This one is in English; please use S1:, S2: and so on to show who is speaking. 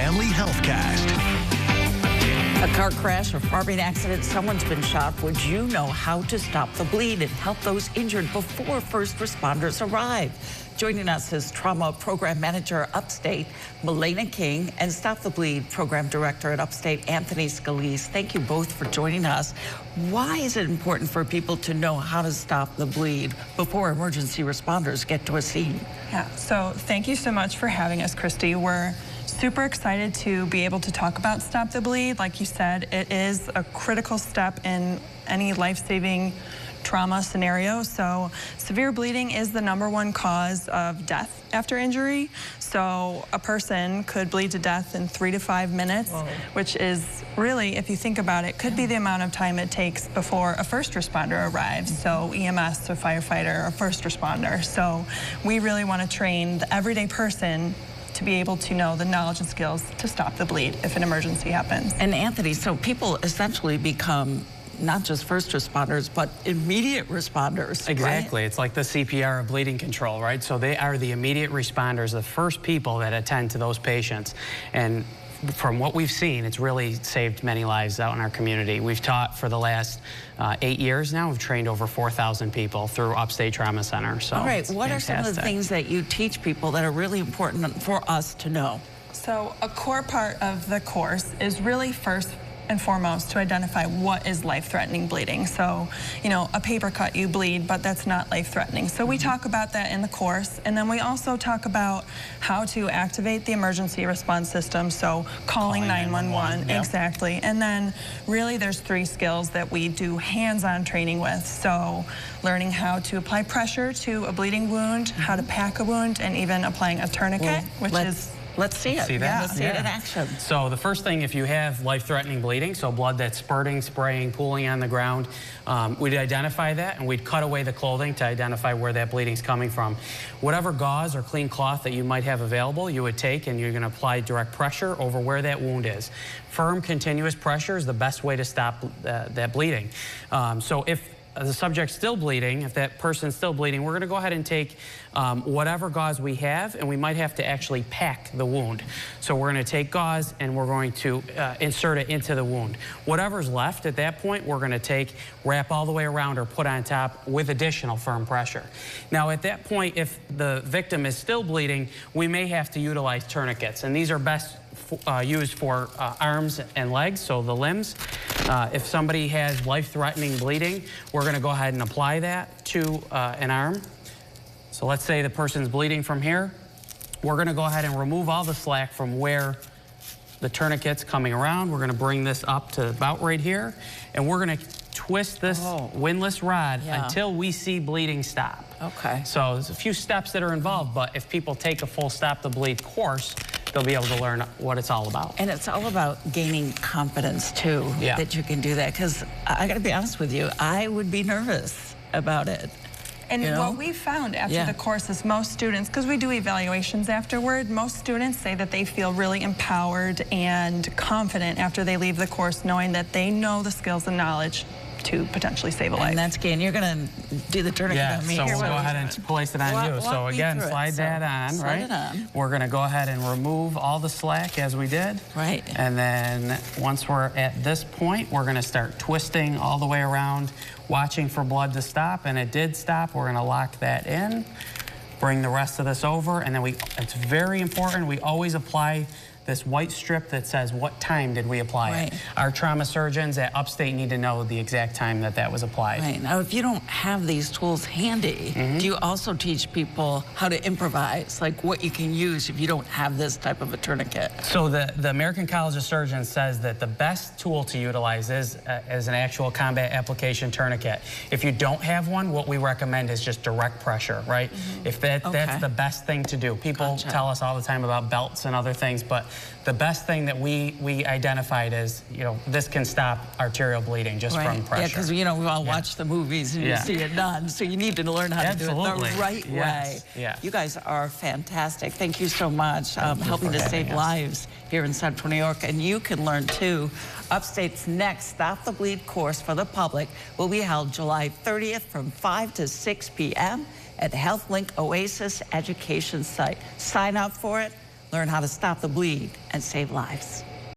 S1: Family Healthcast.
S2: A car crash or farming accident, someone's been shot. Would you know how to stop the bleed and help those injured before first responders arrive? Joining us is Trauma Program Manager Upstate, Milena King, and Stop the Bleed Program Director at Upstate, Anthony Scalise. Thank you both for joining us. Why is it important for people to know how to stop the bleed before emergency responders get to a scene?
S3: Yeah, so thank you so much for having us, Christy. We're super excited to be able to talk about Stop the Bleed. Like you said, it is a critical step in any life-saving trauma scenario. So severe bleeding is the #1 cause of death after injury. So a person could bleed to death in 3 to 5 minutes, which is really, if you think about it, could be the amount of time it takes before a first responder arrives. So EMS, a firefighter, a first responder. So we really want to train the everyday person to be able to know the knowledge and skills to stop the bleed if an emergency happens.
S2: And Anthony, so people essentially become not just first responders, but immediate responders.
S4: Exactly.
S2: Right?
S4: It's like the CPR of bleeding control, right? So they are the immediate responders, the first people that attend to those patients. And from what we've seen, it's really saved many lives out in our community. We've taught for the last 8 years now. We've trained over 4,000 people through Upstate Trauma Center. So
S2: all right, what are some of the things that you teach people that are really important for us to know?
S3: So a core part of the course is really first and foremost to identify what is life-threatening bleeding. So, you know, a paper cut, you bleed, but that's not life-threatening. So we talk about that in the course, and then we also talk about how to activate the emergency response system, so calling 911,
S4: yep.
S3: Exactly. And then really there's 3 skills that we do hands-on training with. So learning how to apply pressure to a bleeding wound, how to pack a wound, and even applying a tourniquet, which is...
S2: Let's see it.
S4: See that?
S2: Let's see it in action.
S4: So the first thing, if you have life-threatening bleeding, so blood that's spurting, spraying, pooling on the ground, we'd identify that and we'd cut away the clothing to identify where that bleeding's coming from. Whatever gauze or clean cloth that you might have available, you would take and you're going to apply direct pressure over where that wound is. Firm, continuous pressure is the best way to stop that bleeding. So if the subject's still bleeding, if that person's still bleeding, we're going to go ahead and take whatever gauze we have, and we might have to actually pack the wound. So we're going to take gauze and we're going to insert it into the wound. Whatever's left at that point, we're going to take, wrap all the way around or put on top with additional firm pressure. Now at that point, if the victim is still bleeding, we may have to utilize tourniquets, and these are best used for arms and legs, so the limbs. If somebody has life-threatening bleeding, we're going to go ahead and apply that to an arm. So let's say the person's bleeding from here. We're going to go ahead and remove all the slack from where the tourniquet's coming around. We're going to bring this up to about right here, and we're going to twist this windlass rod until we see bleeding stop.
S2: Okay.
S4: So there's a few steps that are involved, but if people take a full Stop the Bleed course, they'll be able to learn what it's all about.
S2: And it's all about gaining confidence, too, that you can do that. Because I got to be honest with you, I would be nervous about it.
S3: And what we found after the course is most students, because we do evaluations afterward, most students say that they feel really empowered and confident after they leave the course, knowing that they know the skills and knowledge to potentially save a life.
S2: And that's key. And you're going to do the tourniquet on me.
S4: So we'll go ahead and place it on you. So again, slide that on, right?
S2: Slide it on.
S4: We're going to go ahead and remove all the slack as we did.
S2: Right.
S4: And then once we're at this point, we're going to start twisting all the way around, watching for blood to stop. And it did stop. We're going to lock that in, bring the rest of this over, and then it's very important, we always apply this white strip that says what time did we apply it. Our trauma surgeons at Upstate need to know the exact time that that was applied.
S2: Right. Now, if you don't have these tools handy, do you also teach people how to improvise, like what you can use if you don't have this type of a tourniquet?
S4: So the American College of Surgeons says that the best tool to utilize is an actual combat application tourniquet. If you don't have one, what we recommend is just direct pressure, right? If that's the best thing to do. People tell us all the time about belts and other things, but the best thing that we identified is, you know, this can stop arterial bleeding just from pressure.
S2: Yeah, because, you know, we all watch the movies and you see it done, so you need to learn how to do it the right way. You guys are fantastic. Thank you so much, helping to save lives here in Central New York. And you can learn, too. Upstate's next Stop the Bleed course for the public will be held July 30th from 5 to 6 p.m. at HealthLink Oasis Education Site. Sign up for it Learn how to stop the bleed and save lives.